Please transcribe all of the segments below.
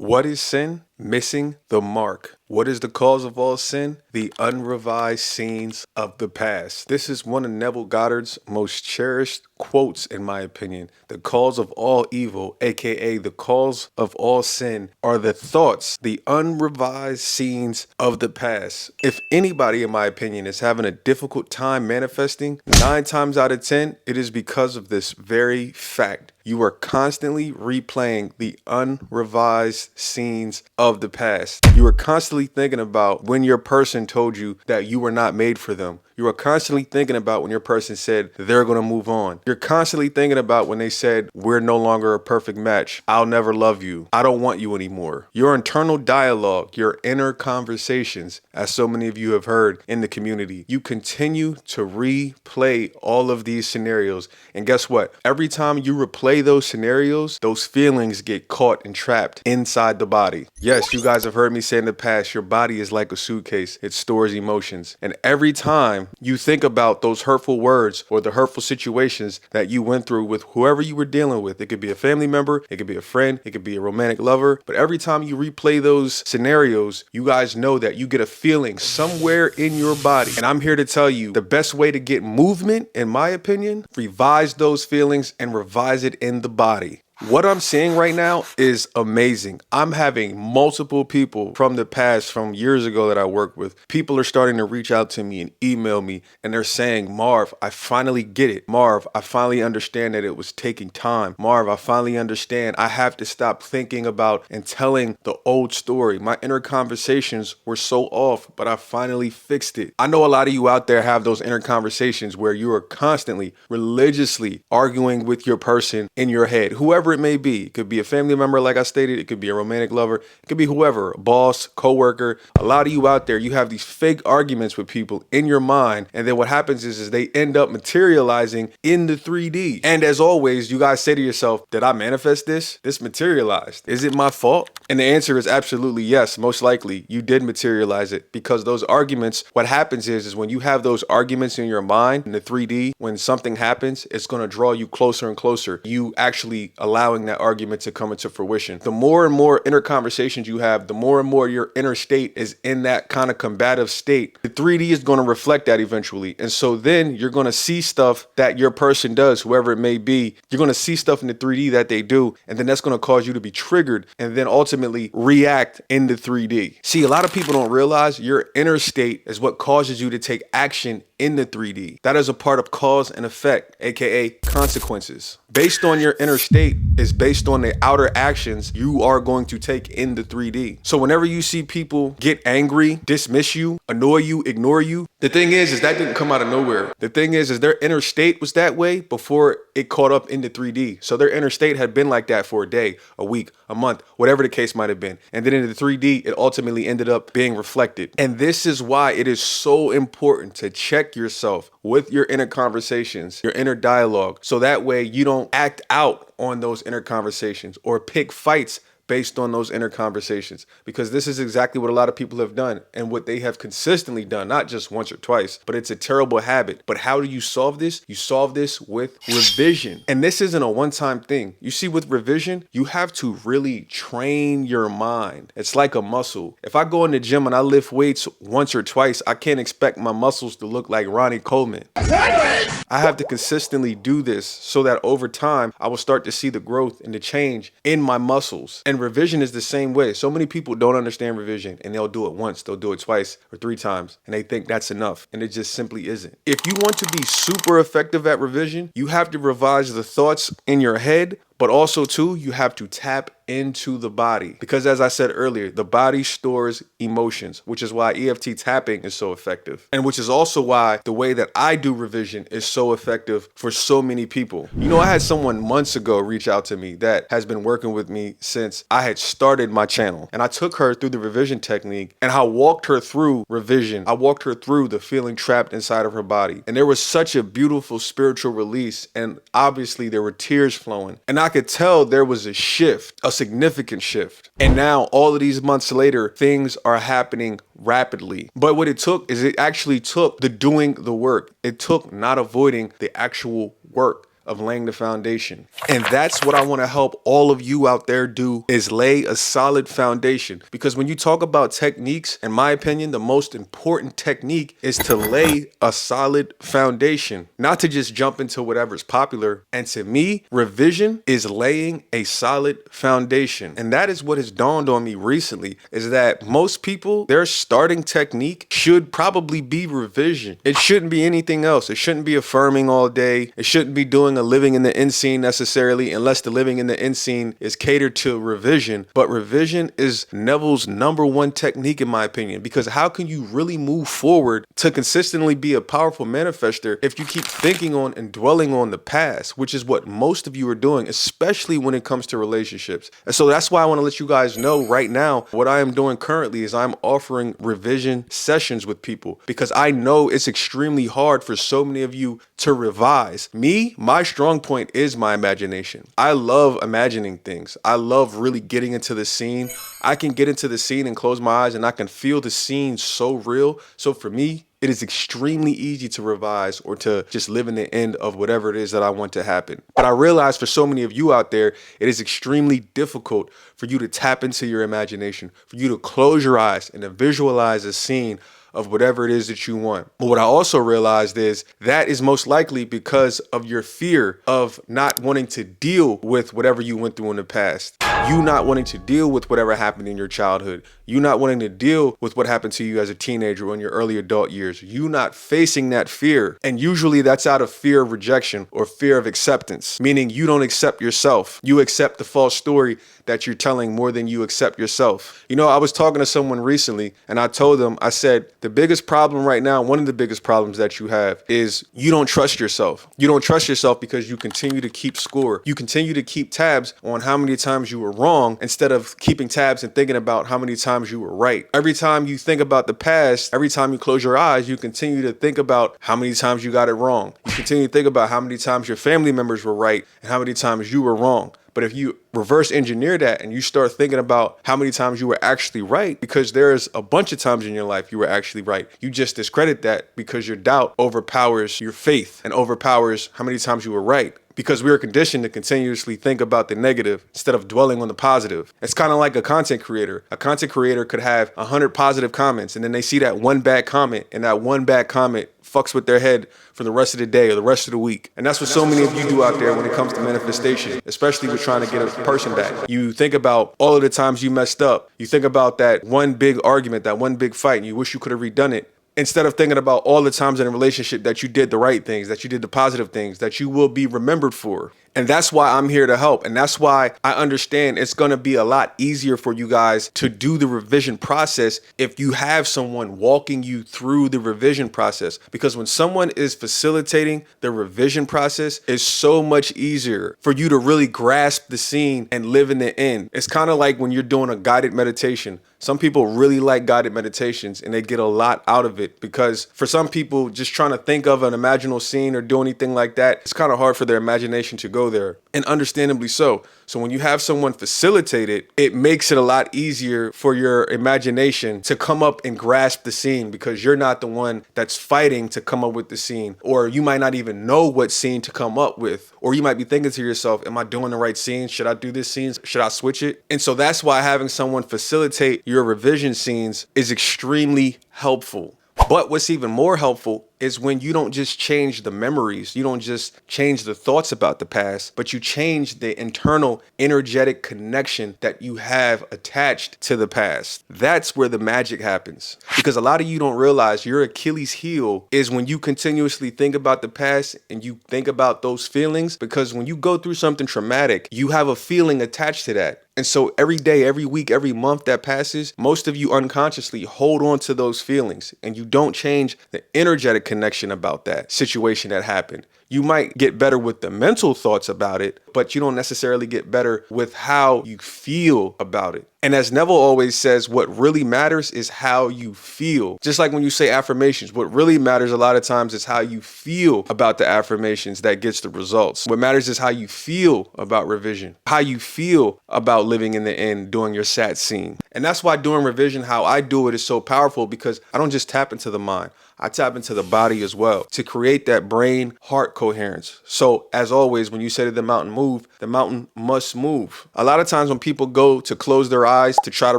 What is sin? Missing the mark. What is the cause of all sin? The unrevised scenes of the past. This is one of Neville Goddard's most cherished quotes, in my opinion. The cause of all evil, aka the cause of all sin, are the thoughts, the unrevised scenes of the past. If anybody, in my opinion, is having a difficult time manifesting, 9 times out of 10, it is because of this very fact. You are constantly replaying the unrevised scenes of the past. You are constantly thinking about when your person told you that you were not made for them. You are constantly thinking about when your person said they're going to move on. You're constantly thinking about when they said, we're no longer a perfect match. I'll never love you. I don't want you anymore. Your internal dialogue, your inner conversations, as so many of you have heard in the community, you continue to replay all of these scenarios. And guess what? Every time you replay those scenarios, those feelings get caught and trapped inside the body. Yes, you guys have heard me say in the past, your body is like a suitcase. It stores emotions. And every time you think about those hurtful words or the hurtful situations that you went through with whoever you were dealing with, it could be a family member, it could be a friend, it could be a romantic lover, but every time you replay those scenarios, you guys know that you get a feeling somewhere in your body. And I'm here to tell you the best way to get movement, in my opinion, revise those feelings and revise it in the body. What I'm seeing right now is amazing. I'm having multiple people from the past, from years ago that I worked with. People are starting to reach out to me and email me, and they're saying, Marv, I finally get it. Marv, I finally understand that it was taking time. Marv, I finally understand I have to stop thinking about and telling the old story. My inner conversations were so off, but I finally fixed it. I know a lot of you out there have those inner conversations where you are constantly, religiously arguing with your person in your head, whoever it may be. It could be a family member, like I stated. It could be a romantic lover. It could be whoever, a boss, coworker. A lot of you out there, you have these fake arguments with people in your mind. And then what happens is they end up materializing in the 3D. And as always, you guys say to yourself, did I manifest this? This materialized. Is it my fault? And the answer is absolutely yes. Most likely you did materialize it, because those arguments, what happens is when you have those arguments in your mind in the 3D, when something happens, it's going to draw you closer and closer. You actually allowing that argument to come into fruition. The more and more inner conversations you have, the more and more your inner state is in that kind of combative state. The 3D is going to reflect that eventually. And so then you're going to see stuff that your person does, whoever it may be. You're going to see stuff in the 3D that they do. And then that's going to cause you to be triggered and then ultimately react in the 3D. See, a lot of people don't realize your inner state is what causes you to take action in the 3D. That is a part of cause and effect, aka consequences. Based on your inner state is based on the outer actions you are going to take in the 3D. So whenever you see people get angry, dismiss you, annoy you, ignore you, the thing is that didn't come out of nowhere. The thing is their inner state was that way before it caught up into 3D. So their inner state had been like that for a day, a week, a month, whatever the case might have been. And then in the 3D, it ultimately ended up being reflected. And this is why it is so important to check yourself with your inner conversations, your inner dialogue, so that way you don't act out on those inner conversations or pick fights based on those inner conversations, because this is exactly what a lot of people have done and what they have consistently done, not just once or twice, but it's a terrible habit. But how do you solve this? You solve this with revision. And this isn't a one-time thing. You see, with revision, you have to really train your mind. It's like a muscle. If I go in the gym and I lift weights once or twice, I can't expect my muscles to look like Ronnie Coleman. I have to consistently do this so that over time, I will start to see the growth and the change in my muscles. And revision is the same way. So many people don't understand revision, and they'll do it once, they'll do it twice or 3 times, and they think that's enough. And it just simply isn't. If you want to be super effective at revision, you have to revise the thoughts in your head, but also too, you have to tap into the body, because as I said earlier, the body stores emotions, which is why EFT tapping is so effective, and which is also why the way that I do revision is so effective for so many people. You know, I had someone months ago reach out to me that has been working with me since I had started my channel, and I took her through the revision technique, and I walked her through revision. I walked her through the feeling trapped inside of her body, and there was such a beautiful spiritual release, and obviously there were tears flowing, and I could tell there was a shift, a significant shift. And now all of these months later, things are happening rapidly. But what it took is it actually took the doing the work. It took not avoiding the actual work of laying the foundation. And that's what I want to help all of you out there do, is lay a solid foundation. Because when you talk about techniques, in my opinion, the most important technique is to lay a solid foundation, not to just jump into whatever's popular. And to me, revision is laying a solid foundation. And that is what has dawned on me recently, is that most people, their starting technique should probably be revision. It shouldn't be anything else. It shouldn't be affirming all day. It shouldn't be doing a living in the end scene necessarily, unless the living in the end scene is catered to revision. But revision is Neville's #1 technique, in my opinion, because how can you really move forward to consistently be a powerful manifester if you keep thinking on and dwelling on the past, which is what most of you are doing, especially when it comes to relationships. And so that's why I want to let you guys know right now, what I am doing currently is I'm offering revision sessions with people, because I know it's extremely hard for so many of you to revise. Me, my strong point is my imagination. I love imagining things. I love really getting into the scene. I can get into the scene and close my eyes and I can feel the scene so real. So for me, it is extremely easy to revise or to just live in the end of whatever it is that I want to happen. But I realize for so many of you out there, it is extremely difficult for you to tap into your imagination, for you to close your eyes and to visualize a scene of whatever it is that you want. But what I also realized is that is most likely because of your fear of not wanting to deal with whatever you went through in the past. You not wanting to deal with whatever happened in your childhood. You not wanting to deal with what happened to you as a teenager or in your early adult years. You not facing that fear. And usually that's out of fear of rejection or fear of acceptance, meaning you don't accept yourself. You accept the false story that you're telling more than you accept yourself. You know, I was talking to someone recently and I told them, I said, the biggest problem right now, one of the biggest problems that you have is you don't trust yourself. You don't trust yourself because you continue to keep score. You continue to keep tabs on how many times you were wrong instead of keeping tabs and thinking about how many times you were right. Every time you think about the past, every time you close your eyes, you continue to think about how many times you got it wrong. You continue to think about how many times your family members were right and how many times you were wrong. But if you reverse engineer that and you start thinking about how many times you were actually right, because there's a bunch of times in your life you were actually right. You just discredit that because your doubt overpowers your faith and overpowers how many times you were right. Because we are conditioned to continuously think about the negative instead of dwelling on the positive. It's kind of like a content creator. A content creator could have 100 positive comments and then they see that one bad comment, and that one bad comment fucks with their head for the rest of the day or the rest of the week. And that's what so many of you do out there when it comes to manifestation, especially with trying to get a person back. You think about all of the times you messed up. You think about that one big argument, that one big fight, and you wish you could have redone it. Instead of thinking about all the times in a relationship that you did the right things, that you did the positive things, that you will be remembered for. And that's why I'm here to help. And that's why I understand it's going to be a lot easier for you guys to do the revision process if you have someone walking you through the revision process. Because when someone is facilitating the revision process, it's so much easier for you to really grasp the scene and live in the end. It's kind of like when you're doing a guided meditation. Some people really like guided meditations and they get a lot out of it, because for some people, just trying to think of an imaginal scene or do anything like that, it's kind of hard for their imagination to go there, and understandably so. So when you have someone facilitate it, it makes it a lot easier for your imagination to come up and grasp the scene, because you're not the one that's fighting to come up with the scene, or you might not even know what scene to come up with, or you might be thinking to yourself, am I doing the right scene? Should I do this scene? Should I switch it? And so that's why having someone facilitate your revision scenes is extremely helpful. But what's even more helpful is when you don't just change the memories, you don't just change the thoughts about the past, but you change the internal energetic connection that you have attached to the past. That's where the magic happens. Because a lot of you don't realize your Achilles heel is when you continuously think about the past and you think about those feelings, because when you go through something traumatic, you have a feeling attached to that. And so every day, every week, every month that passes, most of you unconsciously hold on to those feelings and you don't change the energetic connection about that situation that happened. You might get better with the mental thoughts about it, but you don't necessarily get better with how you feel about it. And as Neville always says, what really matters is how you feel. Just like when you say affirmations, what really matters a lot of times is how you feel about the affirmations that gets the results. What matters is how you feel about revision, how you feel about living in the end, doing your sat scene. And that's why doing revision, how I do it, is so powerful, because I don't just tap into the mind. I tap into the body as well to create that brain heart coherence. So as always, when you say to the mountain move, the mountain must move. A lot of times when people go to close their eyes to try to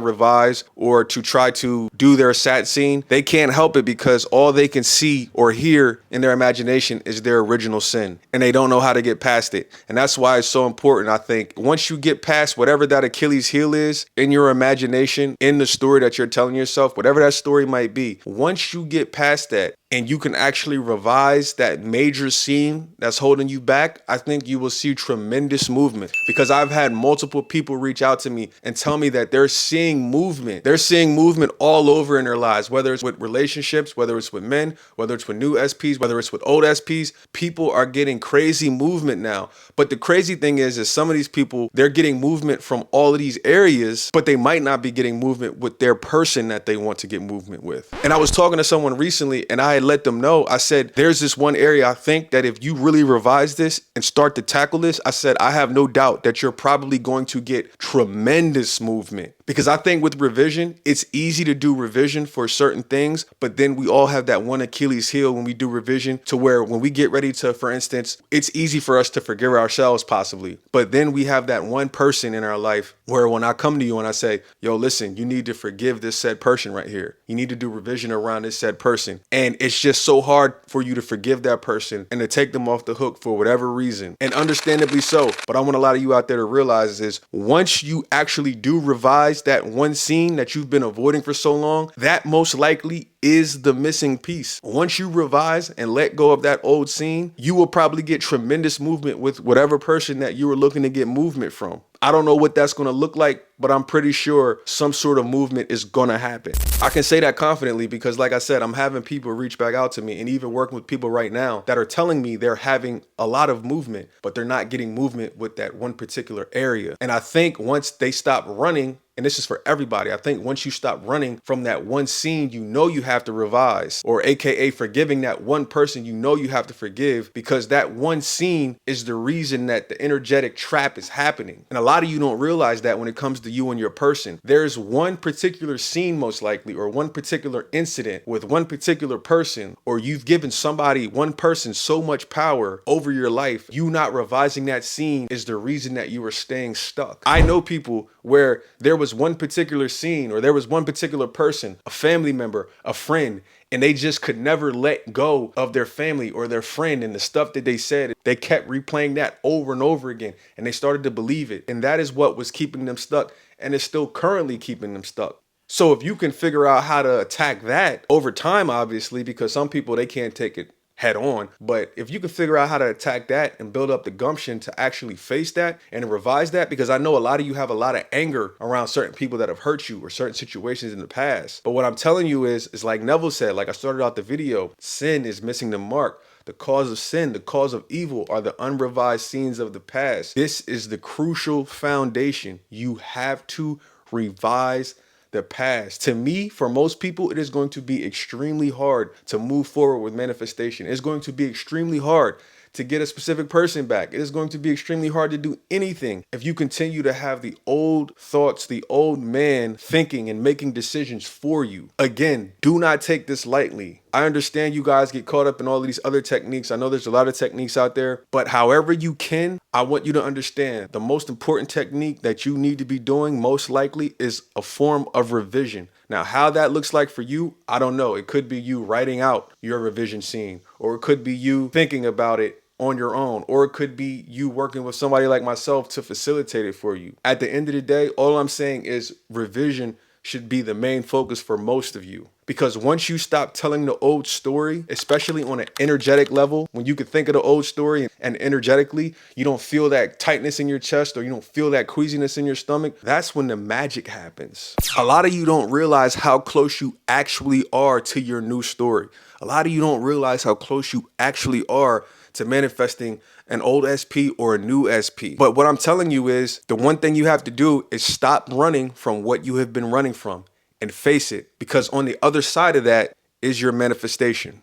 revise or to try to do their sat scene, they can't help it because all they can see or hear in their imagination is their original sin, and they don't know how to get past it. And that's why it's so important. I think once you get past whatever that Achilles heel is in your imagination, in the story that you're telling yourself, whatever that story might be, once you get past that and you can actually revise that major scene that's holding you back, I think you will see tremendous movement. Because I've had multiple people reach out to me and tell me that they're seeing movement. They're seeing movement all over in their lives, whether it's with relationships, whether it's with men, whether it's with new SPs, whether it's with old SPs. People are getting crazy movement now. But the crazy thing is some of these people, they're getting movement from all of these areas, but they might not be getting movement with their person that they want to get movement with. And I was talking to someone recently and I had let them know, I said, there's this one area I think that if you really revise this and start to tackle this, I said, I have no doubt that you're probably going to get tremendous movement. Because I think with revision, it's easy to do revision for certain things, but then we all have that one Achilles heel when we do revision to where when we get ready to, for instance, it's easy for us to forgive ourselves possibly. But then we have that one person in our life where when I come to you and I say, yo, listen, you need to forgive this said person right here. You need to do revision around this said person. And it's just so hard for you to forgive that person and to take them off the hook for whatever reason. And understandably so. But I want a lot of you out there to realize is once you actually do revise that one scene that you've been avoiding for so long, that most likely is the missing piece. Once you revise and let go of that old scene, you will probably get tremendous movement with whatever person that you were looking to get movement from. I don't know what that's going to look like, but I'm pretty sure some sort of movement is going to happen. I can say that confidently because like I said, I'm having people reach back out to me and even working with people right now that are telling me they're having a lot of movement, but they're not getting movement with that one particular area. And I think once they stop running, and this is for everybody, I think once you stop running from that one scene, you know you have to revise, or AKA forgiving that one person you know you have to forgive, because that one scene is the reason that the energetic trap is happening. And a lot of you don't realize that when it comes to you and your person. There's one particular scene most likely, or one particular incident with one particular person, or you've given somebody, one person, so much power over your life. You not revising that scene is the reason that you are staying stuck. I know people where there was one particular scene or there was one particular person, a family member, a friend, and they just could never let go of their family or their friend and the stuff that they said. They kept replaying that over and over again, and they started to believe it. And that is what was keeping them stuck, and is still currently keeping them stuck. So if you can figure out how to attack that over time, obviously, because some people, they can't take it head on. But if you can figure out how to attack that and build up the gumption to actually face that and revise that, because I know a lot of you have a lot of anger around certain people that have hurt you or certain situations in the past. But what I'm telling you is like Neville said, like I started out the video, sin is missing the mark. The cause of sin, the cause of evil are the unrevised scenes of the past. This is the crucial foundation. You have to revise the past. To me, for most people, it is going to be extremely hard to move forward with manifestation. It's going to be extremely hard to get a specific person back. It is going to be extremely hard to do anything if you continue to have the old thoughts, the old man thinking and making decisions for you. Again, do not take this lightly. I understand you guys get caught up in all of these other techniques. I know there's a lot of techniques out there, but however you can, I want you to understand the most important technique that you need to be doing most likely is a form of revision. Now, how that looks like for you, I don't know. It could be you writing out your revision scene, or it could be you thinking about it on your own, or it could be you working with somebody like myself to facilitate it for you. At the end of the day, all I'm saying is revision should be the main focus for most of you. Because once you stop telling the old story, especially on an energetic level, when you can think of the old story and energetically, you don't feel that tightness in your chest or you don't feel that queasiness in your stomach, that's when the magic happens. A lot of you don't realize how close you actually are to your new story. A lot of you don't realize how close you actually are to manifesting an old SP or a new SP. But what I'm telling you is the one thing you have to do is stop running from what you have been running from and face it, because on the other side of that is your manifestation.